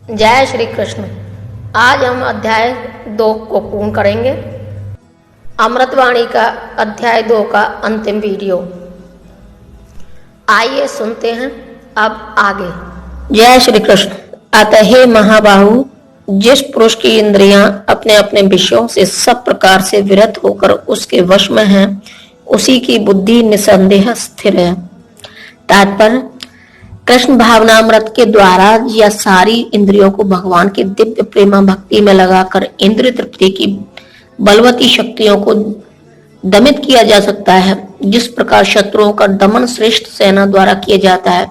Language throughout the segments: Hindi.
जय श्री कृष्ण। आज हम अध्याय 2 को पूर्ण करेंगे। अमृतवाणी का अध्याय 2 का अंतिम वीडियो। आइए सुनते हैं अब आगे। जय श्री कृष्ण। अतः हे महाबाहु, जिस पुरुष की इंद्रियां अपने अपने विषयों से सब प्रकार से विरत होकर उसके वश में हैं, उसी की बुद्धि निसंदेह स्थिर है। तात्पर्य, कृष्ण भावनामृत के द्वारा यह सारी इंद्रियों को भगवान की दिव्य प्रेमा भक्ति में लगाकर इंद्रिय तृप्ति की बलवती शक्तियों को दमित किया जा सकता है। जिस प्रकार शत्रुओं का दमन श्रेष्ठ सेना द्वारा किया जाता है,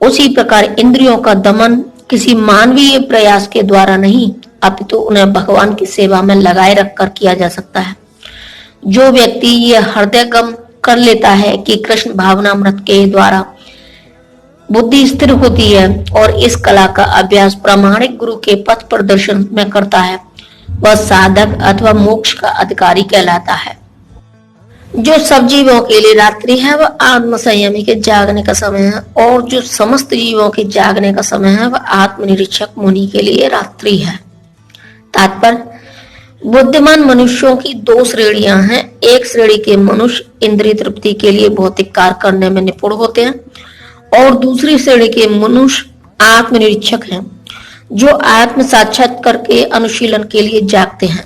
उसी प्रकार इंद्रियों का दमन किसी मानवीय प्रयास के द्वारा नहीं, अपितु उन्हें भगवान की सेवा में लगाए रखकर किया जा सकता है। जो व्यक्ति यह हृदयगम कर लेता है कि कृष्ण भावनामृत के द्वारा बुद्धि स्थिर होती है और इस कला का अभ्यास प्रामाणिक गुरु के पथ प्रदर्शन में करता है, वह साधक अथवा मोक्ष का अधिकारी कहलाता है। जो सब जीवों के लिए रात्रि है वह आत्म संयमी के जागने का समय है, और जो समस्त जीवों के जागने का समय है वह आत्मनिरीक्षक मुनि के लिए रात्रि है। तात्पर्य, बुद्धिमान मनुष्यों की 2 श्रेणियां हैं। एक श्रेणी के मनुष्य इंद्रिय तृप्ति के लिए भौतिक कार्य करने में निपुण होते हैं, और दूसरी श्रेणी के मनुष्य आत्मनिरीक्षक हैं, जो आत्म साक्षात्कार के अनुशीलन के लिए जागते हैं।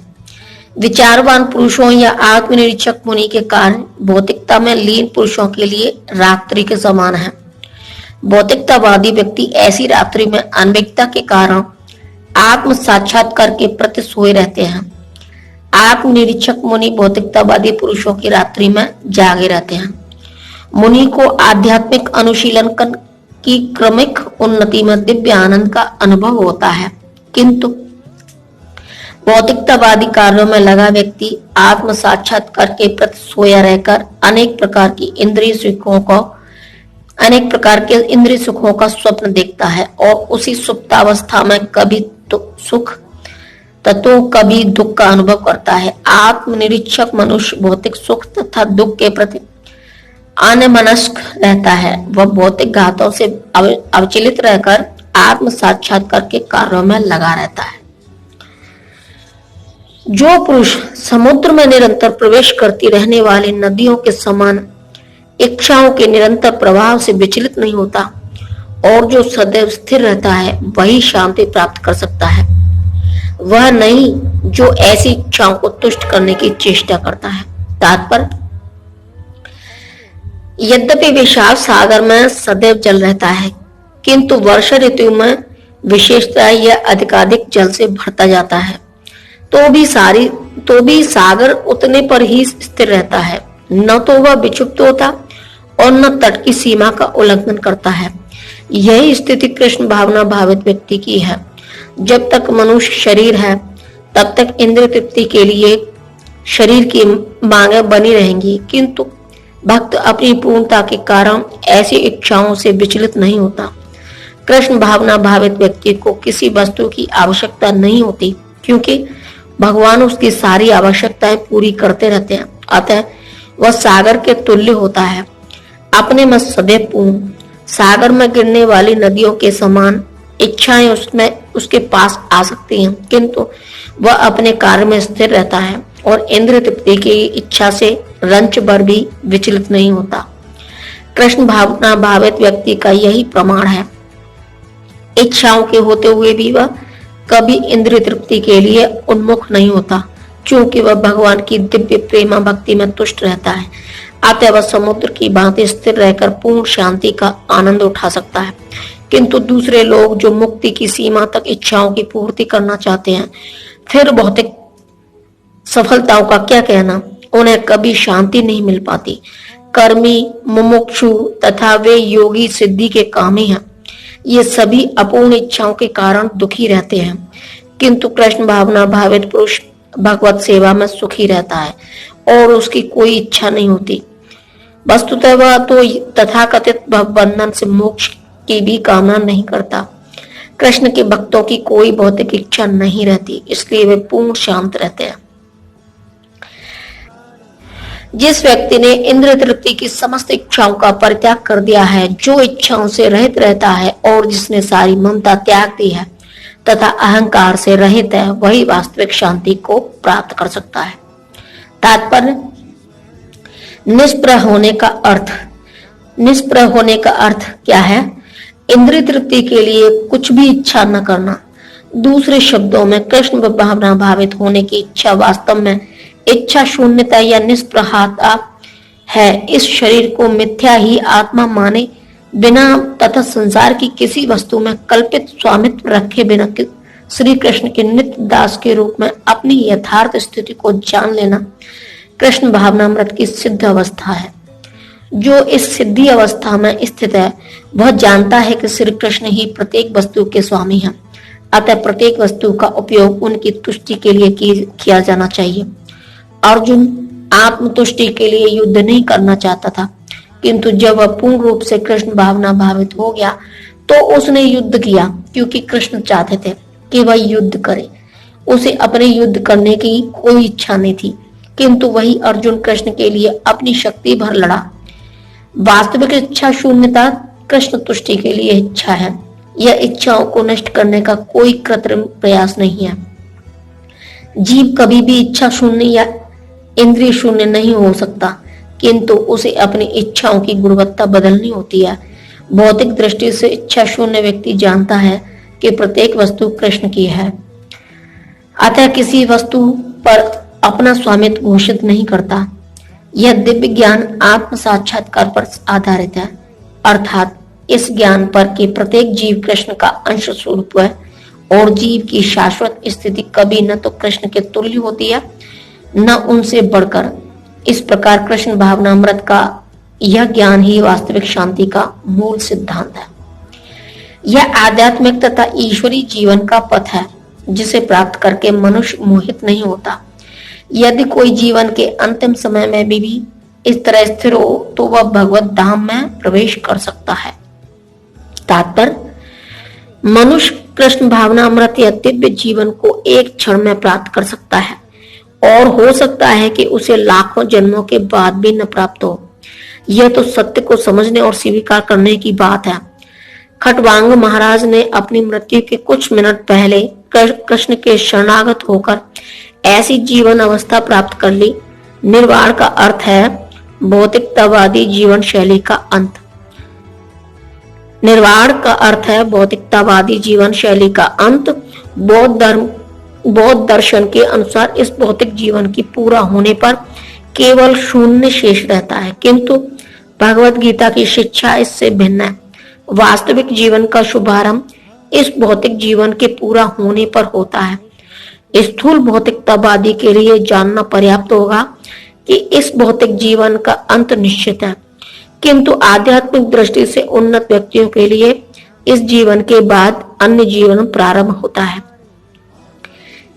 विचारवान पुरुषों या आत्मनिरीक्षक मुनि के कारण भौतिकता में लीन पुरुषों के लिए रात्रि के समान है। भौतिकतावादी व्यक्ति ऐसी रात्रि में अनभिज्ञता के कारण आत्म साक्षात्कार के प्रति सोए रहते हैं। आत्मनिरीक्षक मुनि भौतिकतावादी पुरुषों की रात्रि में जागे रहते हैं। मुनि को आध्यात्मिक अनुशीलन की क्रमिक उन्नति में दिव्य आनंद का अनुभव होता है, किंतु भौतिकतावादी कार्यों में लगा व्यक्ति आत्म साक्षात्कार के प्रति सोया रहकर अनेक प्रकार के इंद्रिय सुखों का स्वप्न देखता है, और उसी सुप्तावस्था में कभी सुख तत्व कभी दुख का अनुभव करता है। आत्मनिरीक्षक मनुष्य भौतिक सुख तथा दुख के प्रति अन्यमनस्क रहता है। वह भौतिक घातों से अविचलित रहकर आत्म साक्षात्कार के कार्यों में लगा रहता है। जो पुरुष समुद्र में निरंतर प्रवेश करती रहने वाली नदियों के समान इच्छाओं के निरंतर प्रवाह से विचलित नहीं होता, और जो सदैव स्थिर रहता है, वही शांति प्राप्त कर सकता है। वह नहीं जो ऐसी इच्छाओं को तुष्ट करने की चेष्टा करता है। तात्पर्य, यद्यपि विशाल सागर में सदैव जल रहता है, किंतु वर्षा ऋतु में विशेषतः यह अधिकाधिक जल से भरता जाता है, तो भी सागर उतने पर ही स्थिर रहता है। न तो वह विक्षुब्ध होता और न तट की सीमा का उल्लंघन करता है। यही स्थिति कृष्ण भावना भावित व्यक्ति की है। जब तक मनुष्य शरीर है, तब तक इंद्रिय तृप्ति के लिए शरीर की मांगे बनी रहेंगी, किंतु भक्त अपनी पूर्णता के कारण ऐसी इच्छाओं से विचलित नहीं होता। कृष्ण भावना भावित व्यक्ति को किसी वस्तु की आवश्यकता नहीं होती, क्योंकि भगवान उसकी सारी आवश्यकताएं पूरी करते रहते हैं। अतः वह सागर के तुल्य होता है, अपने में सदैव पूर्ण। सागर में गिरने वाली नदियों के समान इच्छाएं उसके पास आ सकती हैं, किंतु वह अपने कार्य में स्थिर रहता है और इंद्रिय तृप्ति की इच्छा से रंच भर भी विचलित नहीं होता। कृष्ण भावना भावित व्यक्ति का यही प्रमाण है। इच्छाओं के होते हुए भी वह कभी इंद्रिय तृप्ति के लिए उन्मुख नहीं होता, क्योंकि वह भगवान की दिव्य प्रेमा भक्ति में तुष्ट रहता है। अतः वह समुद्र की भांति स्थिर रहकर पूर्ण शांति का आनंद उठा सकता है। किंतु दूसरे लोग जो मुक्ति की सीमा तक इच्छाओं की पूर्ति करना चाहते हैं, फिर भौतिक सफलताओं का क्या कहना, उन्हें कभी शांति नहीं मिल पाती। कर्मी, मुमुक्षु तथा वे योगी सिद्धि के कामी हैं। ये सभी अपूर्ण इच्छाओं के कारण दुखी रहते हैं, किंतु कृष्ण भावना भावित पुरुष भगवत सेवा में सुखी रहता है और उसकी कोई इच्छा नहीं होती। वस्तुतः वह तो तथाकथित भवबंधन से मोक्ष की भी कामना नहीं करता। कृष्ण के भक्तों की कोई भौतिक इच्छा नहीं रहती, इसलिए वे पूर्ण शांत रहते हैं। जिस व्यक्ति ने इंद्रिय तृप्ति की समस्त इच्छाओं का परित्याग कर दिया है, जो इच्छाओं से रहित रहता है और जिसने सारी ममता त्याग दी है, तथा अहंकार से रहित है, वही वास्तविक शांति को प्राप्त कर सकता है। तात्पर्य, निष्प्रह होने का अर्थ क्या है? इंद्रिय तृप्ति के लिए कुछ भी इच्छा न करना। दूसरे शब्दों में कृष्ण भावना भावित होने की इच्छा वास्तव में इच्छा शून्यता या निष्प्रहता है। इस शरीर को मिथ्या ही आत्मा माने बिना तथा संसार की किसी वस्तु में कल्पित स्वामित्व रखे बिना श्री कृष्ण के नित्य दास के रूप में अपनी यथार्थ स्थिति को जान लेना कृष्ण भावनामृत की सिद्ध अवस्था है। जो इस सिद्धि अवस्था में स्थित है वह जानता है कि श्री कृष्ण ही प्रत्येक वस्तु के स्वामी हैं। अतः प्रत्येक वस्तु का उपयोग उनकी तुष्टि के लिए किया जाना चाहिए। अर्जुन आत्मतुष्टि के लिए युद्ध नहीं करना चाहता था, किंतु जब वह पूर्ण रूप से कृष्ण भावना भावित हो गया तो उसने युद्ध किया, क्योंकि कृष्ण चाहते थे कि वह युद्ध करे। उसे अपने युद्ध करने की कोई इच्छा नहीं थी, किंतु वही अर्जुन कृष्ण के लिए अपनी शक्ति भर लड़ा। वास्तविक इच्छा शून्यता कृष्ण तुष्टि के लिए इच्छा है। यह इच्छाओं को नष्ट करने का कोई कृत्रिम प्रयास नहीं है। जीव कभी भी इच्छा शून्य या इंद्रिय शून्य नहीं हो सकता, किंतु उसे अपनी इच्छाओं की गुणवत्ता बदलनी होती है। भौतिक दृष्टि से इच्छा शून्य व्यक्ति जानता है कि प्रत्येक वस्तु कृष्ण की है, अतः किसी वस्तु पर अपना स्वामित्व घोषित नहीं करता। यह दिव्य ज्ञान आत्म साक्षात्कार पर आधारित है, अर्थात इस ज्ञान पर कि प्रत्येक जीव कृष्ण का अंश स्वरूप है और जीव की शाश्वत स्थिति कभी न तो कृष्ण के तुल्य होती है न उनसे बढ़कर। इस प्रकार कृष्ण भावनामृत का यह ज्ञान ही वास्तविक शांति का मूल सिद्धांत है। यह आध्यात्मिक तथा ईश्वरी जीवन का पथ है, जिसे प्राप्त करके मनुष्य मोहित नहीं होता। यदि कोई जीवन के अंतिम समय में भी इस तरह स्थिर हो तो वह भगवत धाम में प्रवेश कर सकता है। तात्पर्य, मनुष्य कृष्ण भावनामृत या दिव्य जीवन को एक क्षण में प्राप्त कर सकता है और हो सकता है कि उसे लाखों जन्मों के बाद भी न प्राप्त हो। यह तो सत्य को समझने और स्वीकार करने की बात है। खटवांग महाराज ने अपनी मृत्यु के कुछ मिनट पहले कृष्ण के शरणागत होकर ऐसी जीवन अवस्था प्राप्त कर ली। निर्वाण का अर्थ है भौतिकतावादी जीवन शैली का अंत। निर्वाण का अर्थ है भौतिकतावादी जीवन शैली का अंत। बौद्ध दर्शन के अनुसार इस भौतिक जीवन की पूरा होने पर केवल शून्य शेष रहता है, किंतु भगवत गीता की शिक्षा इससे भिन्न है। वास्तविक जीवन का शुभारंभ इस भौतिक जीवन के पूरा होने पर होता है। स्थूल भौतिकतावादी के लिए जानना पर्याप्त होगा कि इस भौतिक जीवन का अंत निश्चित है, किंतु आध्यात्मिक दृष्टि से उन्नत व्यक्तियों के लिए इस जीवन के बाद अन्य जीवन प्रारंभ होता है।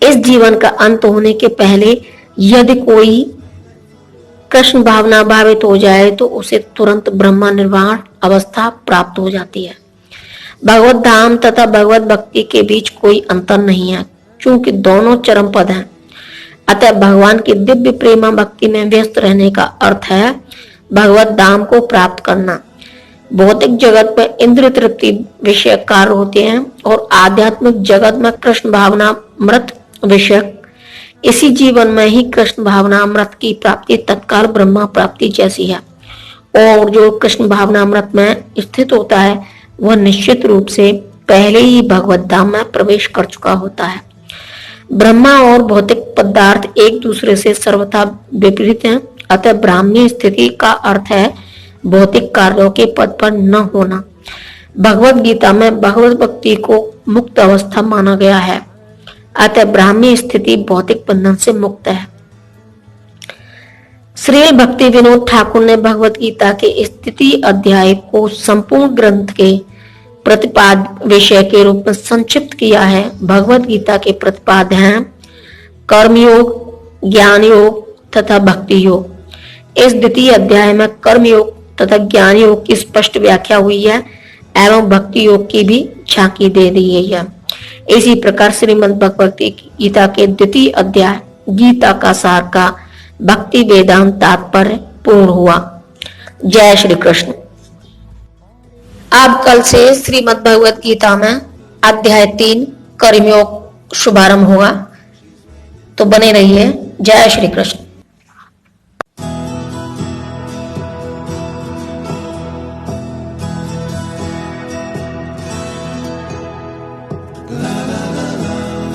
इस जीवन का अंत होने के पहले यदि कोई कृष्ण भावना भावित हो जाए तो उसे तुरंत ब्रह्म निर्वाण अवस्था प्राप्त हो जाती है। भगवत धाम तथा भगवत भक्ति के बीच कोई अंतर नहीं है, क्योंकि दोनों चरम पद हैं। अतः भगवान की दिव्य प्रेमा भक्ति में व्यस्त रहने का अर्थ है भगवत धाम को प्राप्त करना। भौतिक जगत में इंद्रिय तृप्ति विषय कार्य होते हैं और आध्यात्मिक जगत में कृष्ण भावना अमृत विषय। इसी जीवन में ही कृष्ण भावना अमृत की प्राप्ति तत्काल ब्रह्मा प्राप्ति जैसी है, और जो कृष्ण भावना अमृत में स्थित होता है वह निश्चित रूप से पहले ही भगवत धाम में प्रवेश कर चुका होता है। ब्रह्मा और भौतिक पदार्थ एक दूसरे से सर्वथा विपरीत हैं, अतः ब्राह्मी स्थिति का अर्थ है भौतिक कार्यों के पद पर न होना। भगवत गीता में भगवत भक्ति को मुक्त अवस्था माना गया है, अतः ब्राह्मी स्थिति भौतिक बंधन से मुक्त है। श्री भक्ति विनोद ठाकुर ने भगवत गीता के स्थिति अध्याय को संपूर्ण ग्रंथ के प्रतिपाद विषय के रूप में संक्षिप्त किया है। भगवत गीता के प्रतिपाद हैं कर्मयोग, ज्ञान योग तथा भक्ति योग। इस द्वितीय अध्याय में कर्म योग तथा ज्ञान योग की स्पष्ट व्याख्या हुई है एवं भक्ति योग की भी झांकी दे दी गई है। इसी प्रकार श्रीमद् भगवत गीता के द्वितीय अध्याय गीता का सार का भक्ति वेदांत तात्पर्य पूर्ण हुआ। जय श्री कृष्ण। अब कल से श्रीमद् भगवत गीता में अध्याय 3 कर्मयोग शुभारंभ होगा। तो बने रहिए। जय श्री कृष्ण।